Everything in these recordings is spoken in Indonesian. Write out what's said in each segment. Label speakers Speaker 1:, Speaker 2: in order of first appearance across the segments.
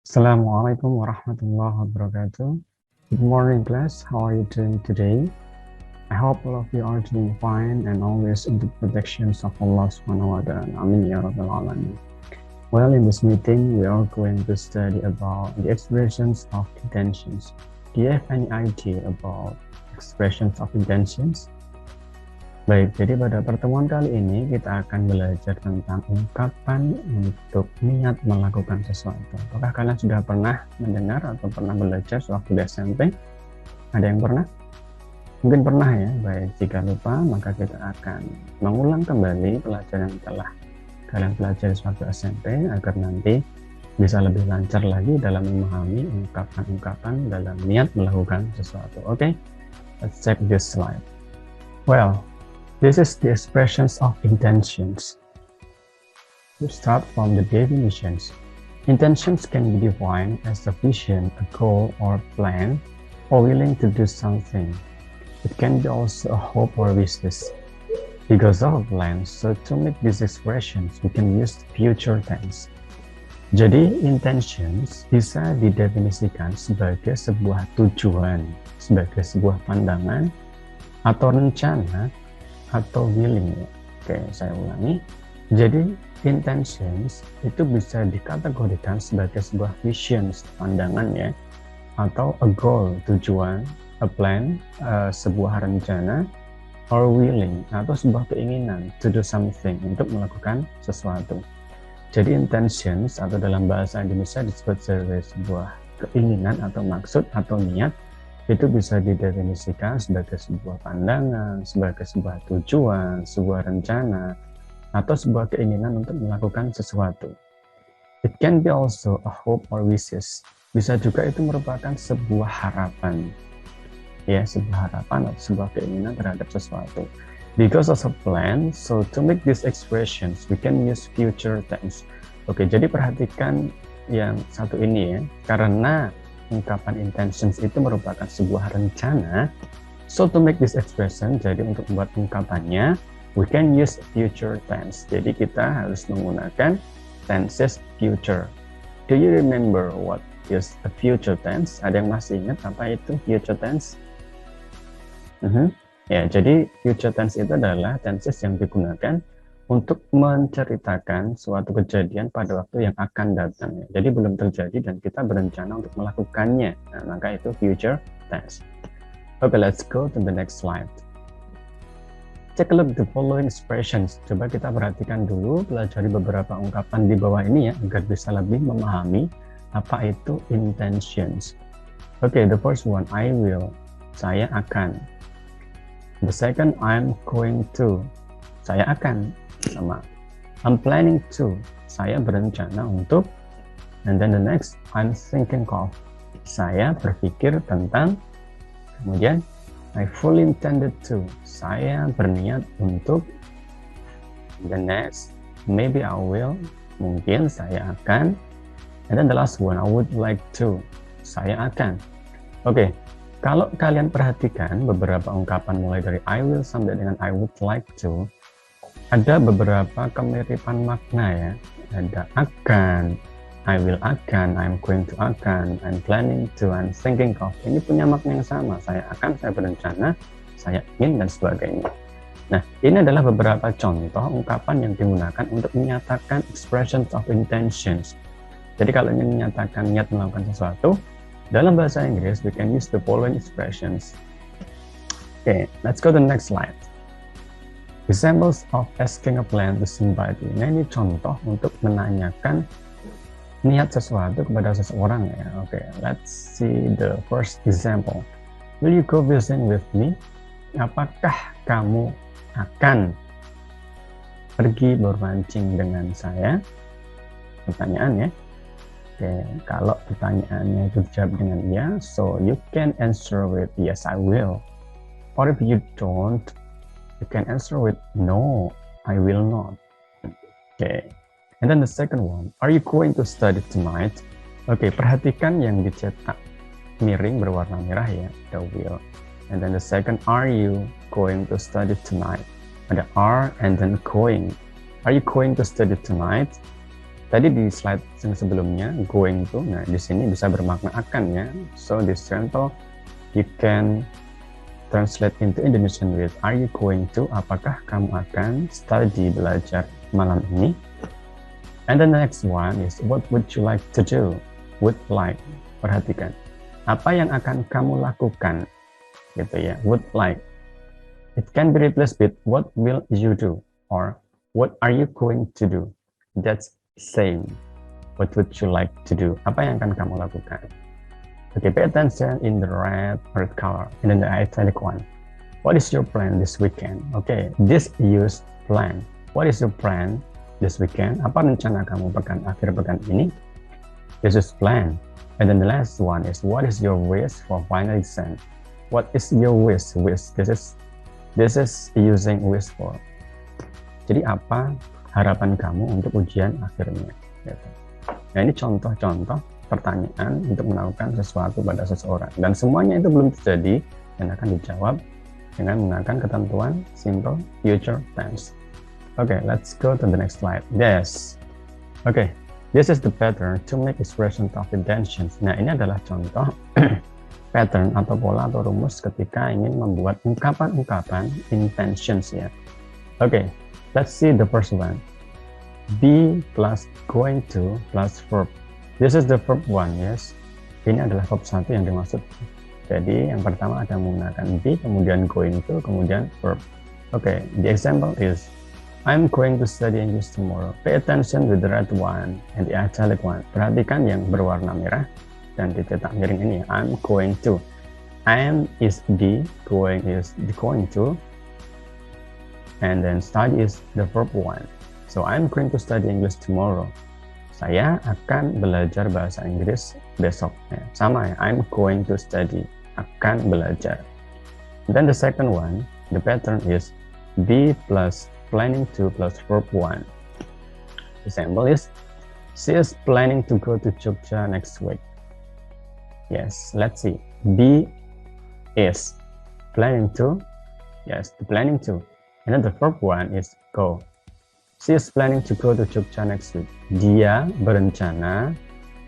Speaker 1: Assalamualaikum warahmatullahi wabarakatuh. Good morning, class. How are you doing today? I hope all of you are doing fine and always in the protections of Allah Subhanahu wa Ta'ala. Amin ya Rabbal Alamin. Well, in this meeting, we are going to study about the expressions of intentions. Do you have any idea about expressions of intentions? Baik, jadi pada pertemuan kali ini kita akan belajar tentang ungkapan untuk niat melakukan sesuatu. Apakah kalian sudah pernah mendengar atau pernah belajar sewaktu di SMP? Ada yang pernah? Mungkin pernah ya. Baik, jika lupa maka kita akan mengulang kembali pelajaran yang telah kalian pelajari sewaktu SMP agar nanti bisa lebih lancar lagi dalam memahami ungkapan-ungkapan dalam niat melakukan sesuatu. Oke, let's check this slide. Well, this is the expressions of intentions. To start from the definitions, intentions can be defined as a vision, a goal or plan, or willing to do something. It can be also a hope or wishes. Because of a plan, so to make these expressions, we can use future tense. Jadi, intentions bisa didefinisikan sebagai sebuah tujuan, sebagai sebuah pandangan, atau rencana, atau willing. Oke, saya ulangi. Jadi intentions itu bisa dikategorikan sebagai sebuah vision, pandangan ya, atau a goal, tujuan, a plan, sebuah rencana, or willing, atau sebuah keinginan to do something, untuk melakukan sesuatu. Jadi intentions atau dalam bahasa Indonesia disebut sebagai sebuah keinginan atau maksud atau niat, itu bisa didefinisikan sebagai sebuah pandangan, sebagai sebuah tujuan, sebuah rencana, atau sebuah keinginan untuk melakukan sesuatu. It can be also a hope or wishes. Bisa juga itu merupakan sebuah harapan. Ya, sebuah harapan atau sebuah keinginan terhadap sesuatu. Because of a plan, so to make these expressions, we can use future tense. Oke, jadi perhatikan yang satu ini ya. Karena ungkapan intentions itu merupakan sebuah rencana, so to make this expression, jadi untuk membuat ungkapannya, we can use future tense. Jadi kita harus menggunakan tenses future. Do you remember what is a future tense? Ada yang masih ingat apa itu future tense? Ya, jadi future tense itu adalah tenses yang digunakan untuk menceritakan suatu kejadian pada waktu yang akan datang. Jadi belum terjadi dan kita berencana untuk melakukannya. Nah, maka itu future tense. Okay, let's go to the next slide. Take a look at the following expressions. Coba kita perhatikan dulu, pelajari beberapa ungkapan di bawah ini ya, agar bisa lebih memahami apa itu intentions. Okay, the first one, I will. Saya akan. The second, I'm going to. Saya akan. Sama. I'm planning to. Saya berencana untuk. And then the next, I'm thinking of. Saya berpikir tentang. Kemudian, I fully intended to. Saya berniat untuk. The next, maybe I will. Mungkin saya akan. And then the last one, I would like to. Saya akan. Oke, kalau kalian perhatikan beberapa ungkapan mulai dari I will sampai dengan I would like to, ada beberapa kemiripan makna ya. Ada akan, I will akan, I'm going to akan, I'm planning to, I'm thinking of. Ini punya makna yang sama. Saya akan, saya berencana, saya ingin, dan sebagainya. Nah, ini adalah beberapa contoh ungkapan yang digunakan untuk menyatakan expressions of intentions. Jadi kalau ingin menyatakan niat melakukan sesuatu, dalam bahasa Inggris, we can use the following expressions. Okay, let's go to the next slide. Examples of asking a plan to somebody. Nah, ini contoh untuk menanyakan niat sesuatu kepada seseorang ya. Oke, let's see the first example. Will you go fishing with me? Apakah kamu akan pergi bermancing dengan saya? Pertanyaan ya. Oke, kalau pertanyaannya itu dijawab dengan ya, so you can answer with yes, I will. Or if you don't, you can answer with no, I will not. Okay. And then the second one, are you going to study tonight? Okay, perhatikan yang dicetak miring berwarna merah ya, the will. And then the second, are you going to study tonight? Ada are and then going. Are you going to study tonight? Tadi di slide yang sebelumnya going to, nah di sini bisa bermakna akan ya. So this example you can translate into Indonesian with are you going to, apakah kamu akan study, belajar malam ini. And the next one is what would you like to do. Would like, perhatikan apa yang akan kamu lakukan gitu ya. Would like, it can be replaced with what will you do or what are you going to do. That's same. What would you like to do, apa yang akan kamu lakukan. Okay, pay attention in the red color and then the italic one. What is your plan this weekend? Okay, this use plan. What is your plan this weekend? Apa rencana kamu akhir pekan ini? This is plan. And then the last one is what is your wish for final exam? What is your wish? Wish. This is using wish for. Jadi apa harapan kamu untuk ujian akhirnya? Gitu. Nah ini contoh-contoh pertanyaan untuk melakukan sesuatu pada seseorang. Dan semuanya itu belum terjadi dan akan dijawab dengan menggunakan ketentuan simple future tense. Okay, let's go to the next slide. Yes. Okay, this is the pattern to make expression of intentions. Nah ini adalah contoh pattern atau pola atau rumus ketika ingin membuat ungkapan-ungkapan intentions ya. Okay, let's see the first one. Be plus going to plus verb. This is the verb one, yes. Ini adalah verb 1 yang dimaksud. Jadi yang pertama ada menggunakan be, kemudian going to, kemudian verb. Okay, the example is I'm going to study English tomorrow. Pay attention with the red one and the italic one. Perhatikan yang berwarna merah dan dicetak miring ini. I'm going to. Am is be, going is the going to, and then study is the verb one. So I'm going to study English tomorrow. Saya akan belajar bahasa Inggris besok. Ya, sama ya, I'm going to study. Akan belajar. Then the second one, the pattern is be plus planning to plus verb one. Example is she is planning to go to Jogja next week. Yes, let's see. Be is planning to. Yes, the planning to. And then the verb one is go. She is planning to go to Jogja next week. Dia berencana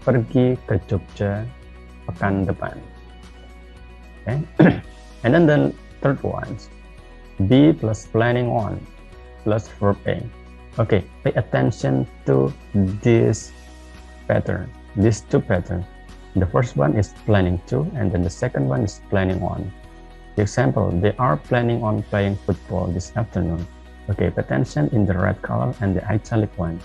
Speaker 1: pergi ke Jogja pekan depan. Okay. And then the third one, be plus planning on plus verb A. Okay, pay attention to this pattern, these two patterns. The first one is planning to, and then the second one is planning on. The example, they are planning on playing football this afternoon. Okay, pay attention in the red color and the italic one.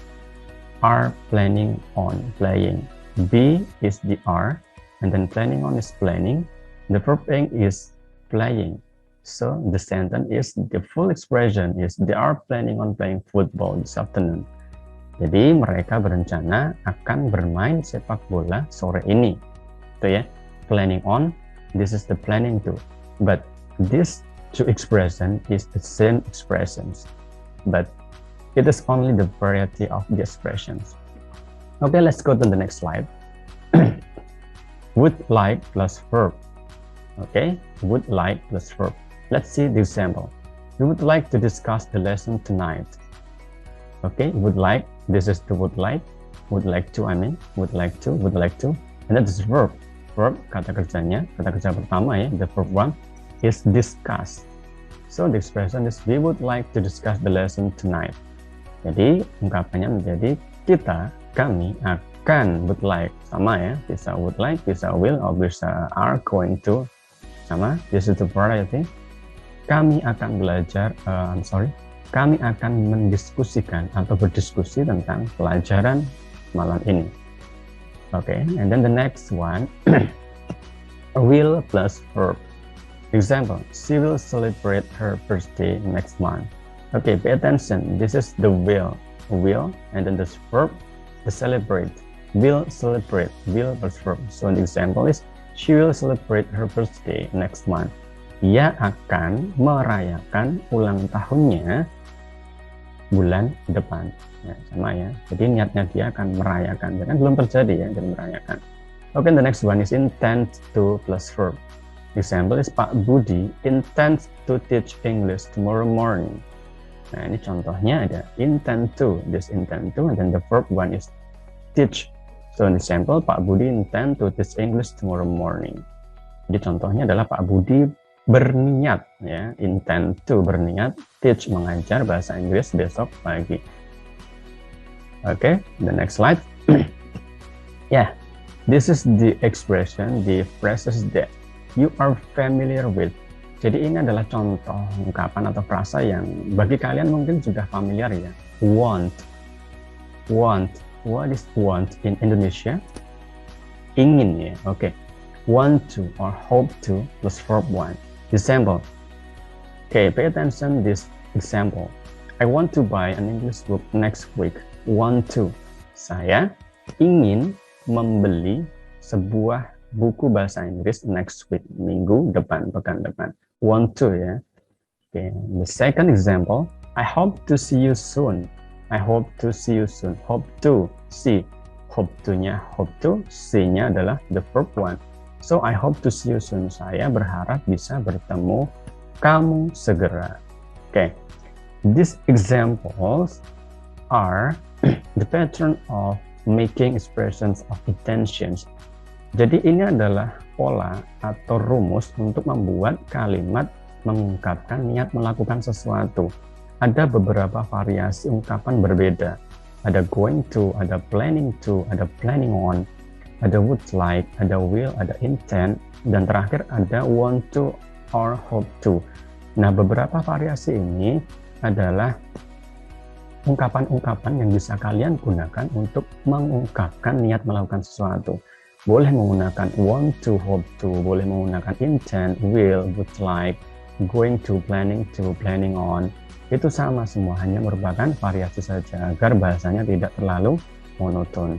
Speaker 1: Are planning on playing. Be is the are, and then planning on is planning. The verb is playing. So the sentence is, the full expression is, they are planning on playing football this afternoon. Jadi mereka berencana akan bermain sepak bola sore ini. Itu ya, planning on, this is the planning to. But this two expression is the same expressions, but it is only the variety of the expressions. Okay, let's go to the next slide. Would like plus verb. Okay, would like plus verb. Let's see the example. We would like to discuss the lesson tonight. Okay, would like, this is the would like to, would like to, and that is verb. Verb, kata kerjanya, kata kerja pertama ya, the verb one is discuss. So the expression is we would like to discuss the lesson tonight. Jadi ungkapannya menjadi kita, kami akan, would like, sama ya, bisa would like, bisa will, or bisa are going to, sama. This is the variety. Kami akan belajar, kami akan mendiskusikan atau berdiskusi tentang pelajaran malam ini. Okay, and then the next one, will plus verb. Example, she will celebrate her birthday next month. Okay, pay attention. This is the will, and then this verb, the celebrate. Will celebrate, will plus verb. So the example is, she will celebrate her birthday next month. Ia akan merayakan ulang tahunnya bulan depan. Ya, sama ya. Jadi niatnya dia akan merayakan. Jadi kan belum terjadi ya, jadi merayakan. Okay, the next one is intend to plus verb. Example is Pak Budi intends to teach English tomorrow morning. Nah ini contohnya ada intend to, this intend to, and then the verb one is teach. So in example, Pak Budi intend to teach English tomorrow morning. Jadi contohnya adalah Pak Budi berniat, ya, intend to, berniat, teach, mengajar bahasa Inggris besok pagi. Okay, the next slide. Yeah, this is the expression, the phrases that you are familiar with. Jadi ini adalah contoh ungkapan atau frasa yang bagi kalian mungkin sudah familiar ya. Want. What is want in Indonesia? Ingin ya, oke. Want to or hope to plus verb want. Example. Okay, pay attention this example. I want to buy an English book next week. Want to. Saya ingin membeli sebuah buku bahasa Inggris next week, minggu depan, pekan depan. Want to ya. Okay. The second example, I hope to see you soon. I hope to see you soon. Hope to, see. Hope to-nya, hope to, see-nya adalah the verb want. So I hope to see you soon. Saya berharap bisa bertemu kamu segera. Okay. These examples are the pattern of making expressions of intentions. Jadi ini adalah pola atau rumus untuk membuat kalimat mengungkapkan niat melakukan sesuatu. Ada beberapa variasi ungkapan berbeda. Ada going to, ada planning to, ada planning on, ada would like, ada will, ada intent, dan terakhir ada want to or hope to. Nah, beberapa variasi ini adalah ungkapan-ungkapan yang bisa kalian gunakan untuk mengungkapkan niat melakukan sesuatu. Boleh menggunakan want to, hope to, boleh menggunakan intent, will, would like, going to, planning on. Itu sama semua, hanya merupakan variasi saja agar bahasanya tidak terlalu monoton.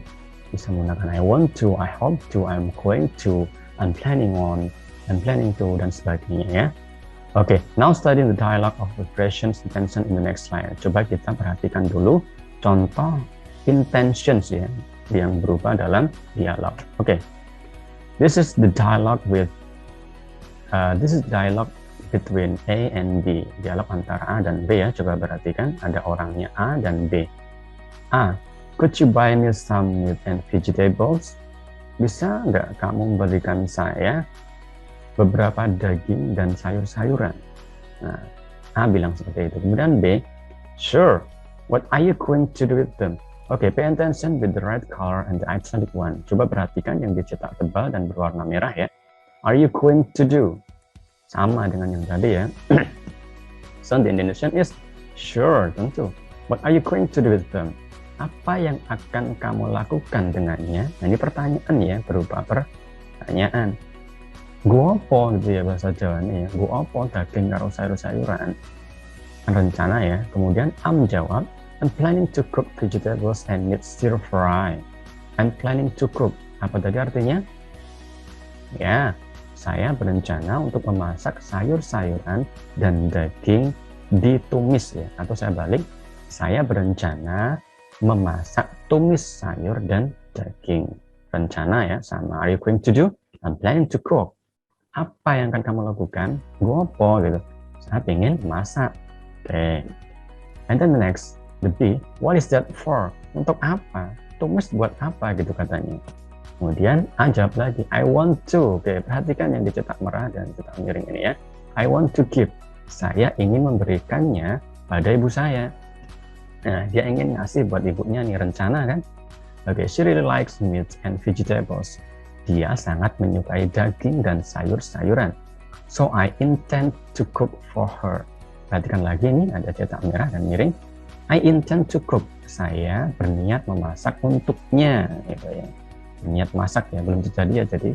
Speaker 1: Bisa menggunakan I want to, I hope to, I'm going to, I'm planning on, I'm planning to, dan sebagainya ya. Okay, now studying the dialogue of expressions intention in the next slide. Coba kita perhatikan dulu contoh intentions ya, yang berupa dalam dialog. Okay, this is the dialogue between A and B. Dialog antara A dan B ya. Coba perhatikan, ada orangnya A dan B. A, could you buy me some meat and vegetables? Bisa nggak kamu berikan saya beberapa daging dan sayur-sayuran? Nah, A bilang seperti itu. Kemudian B, sure. What are you going to do with them? Oke, pay attention with the red color and the italic one. Coba perhatikan yang dicetak tebal dan berwarna merah ya. Are you going to do? Sama dengan yang tadi ya. So the Indonesian is sure, tentu. What are you going to do with them? Apa yang akan kamu lakukan dengannya? Nah, ini pertanyaan ya, berupa pertanyaan. Gua apa gitu ya bahasa Jawanya ya. Gua apa daging karo sayur-sayuran? Rencana ya. Kemudian Am jawab, I'm planning to cook vegetables and meat stir fry. I'm planning to cook. Apa tadi artinya? Ya, saya berencana untuk memasak sayur-sayuran dan daging ditumis ya. Atau saya balik, saya berencana memasak tumis sayur dan daging. Rencana ya, sama. Are you going to do? I'm planning to cook. Apa yang akan kamu lakukan? Gue apa gitu. Saya ingin masak. Oke. And then the next, the B, what is that for? Untuk apa? Tumis buat apa gitu katanya. Kemudian A jawab lagi, I want to. Oke, perhatikan yang dicetak merah dan cetak miring ini ya. I want to give. Saya ingin memberikannya pada ibu saya. Nah, dia ingin ngasih buat ibunya nih, rencana kan. Oke, she really likes meat and vegetables. Dia sangat menyukai daging dan sayur-sayuran. So I intend to cook for her. Perhatikan lagi nih, ada cetak merah dan miring. I intend to cook. Saya berniat memasak untuknya. Gitu ya. Niat masak ya, belum terjadi ya, jadi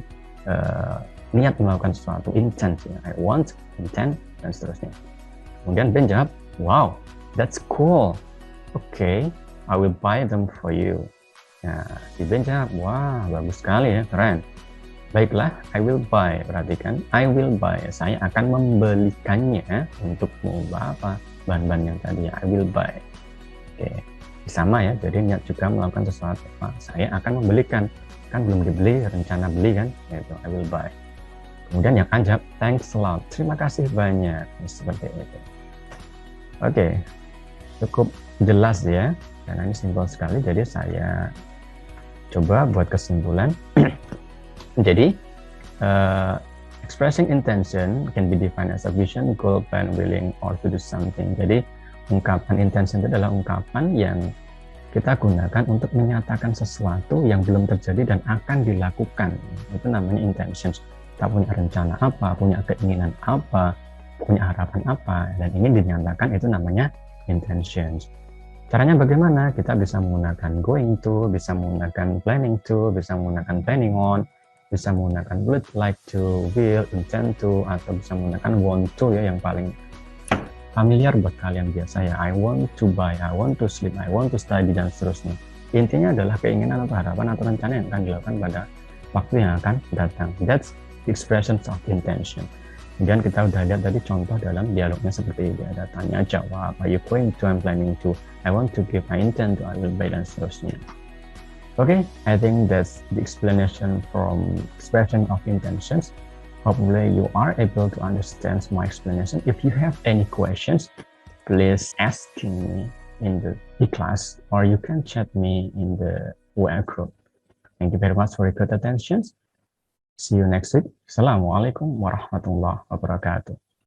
Speaker 1: niat melakukan sesuatu, intent ya. I want, intend, dan seterusnya. Kemudian Ben jawab, wow, that's cool. Okay, I will buy them for you. Nah, si Ben jawab, wah, bagus sekali ya, keren. Baiklah, I will buy. Perhatikan, I will buy. Saya akan membelikannya untukmu. Apa? Bahan-bahan yang tadi ya, I will buy. Oke, sama ya, jadi niat juga melakukan sesuatu. Nah, saya akan membelikan. Kan belum dibeli, rencana beli kan, yaitu I will buy. Kemudian yang A jawab, thanks a lot. Terima kasih banyak. Seperti itu. Oke, cukup jelas ya. Karena ini simpel sekali, jadi saya Coba buat kesimpulan. Jadi, expressing intention can be defined as a vision, goal, plan, willing, or to do something. Jadi, ungkapan intention itu adalah ungkapan yang kita gunakan untuk menyatakan sesuatu yang belum terjadi dan akan dilakukan. Itu namanya intention. Kita punya rencana apa, punya keinginan apa, punya harapan apa, dan ingin dinyatakan, itu namanya intention. Caranya bagaimana? Kita bisa menggunakan going to, bisa menggunakan planning to, bisa menggunakan planning on, bisa menggunakan would like to, will, intend to, atau bisa menggunakan want to ya, yang paling familiar buat kalian biasa ya. I want to buy, I want to sleep, I want to study, dan seterusnya. Intinya adalah keinginan atau harapan atau rencana yang akan dilakukan pada waktu yang akan datang. That's the expression of intention. Kemudian kita udah lihat tadi contoh dalam dialognya seperti ini, ada tanya jawab, are you going to, I'm planning to, I want to give, I intend to, I will buy, dan seterusnya. Okay, I think that's the explanation from expression of intentions. Hopefully you are able to understand my explanation. If you have any questions, please ask me in the class, or you can chat me in the WA group. Thank you very much for your good attention. See you next week. Assalamualaikum warahmatullahi wabarakatuh.